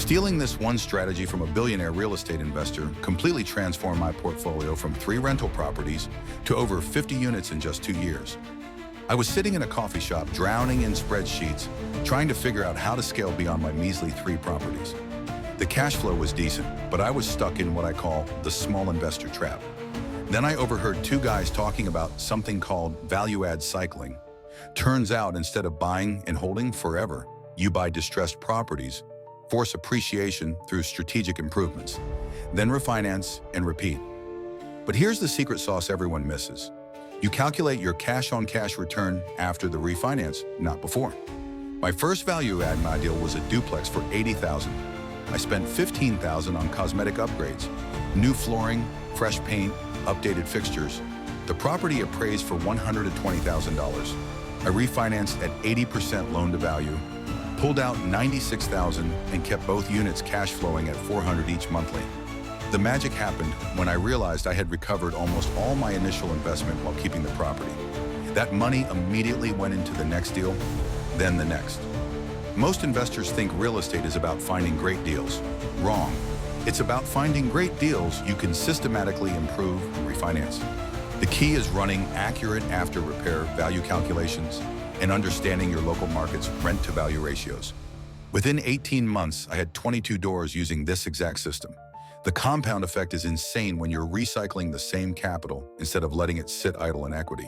Stealing this one strategy from a billionaire real estate investor completely transformed my portfolio from 3 rental properties to over 50 units in just 2 years. I was sitting in a coffee shop, drowning in spreadsheets, trying to figure out how to scale beyond my measly 3 properties. The cash flow was decent, but I was stuck in what I call the small investor trap. Then I overheard 2 guys talking about something called value-add cycling. Turns out, instead of buying and holding forever, you buy distressed properties, force appreciation through strategic improvements, then refinance and repeat. But here's the secret sauce everyone misses. You calculate your cash-on-cash return after the refinance, not before. My first value-add my deal was a duplex for $80,000. I spent $15,000 on cosmetic upgrades, new flooring, fresh paint, updated fixtures. The property appraised for $120,000. I refinanced at 80% loan-to-value, pulled out $96,000 and kept both units cash flowing at $400 each monthly. The magic happened when I realized I had recovered almost all my initial investment while keeping the property. That money immediately went into the next deal, then the next. Most investors think real estate is about finding great deals. Wrong. It's about finding great deals you can systematically improve and refinance. The key is running accurate after-repair value calculations and understanding your local market's rent-to-value ratios. Within 18 months, I had 22 doors using this exact system. The compound effect is insane when you're recycling the same capital instead of letting it sit idle in equity.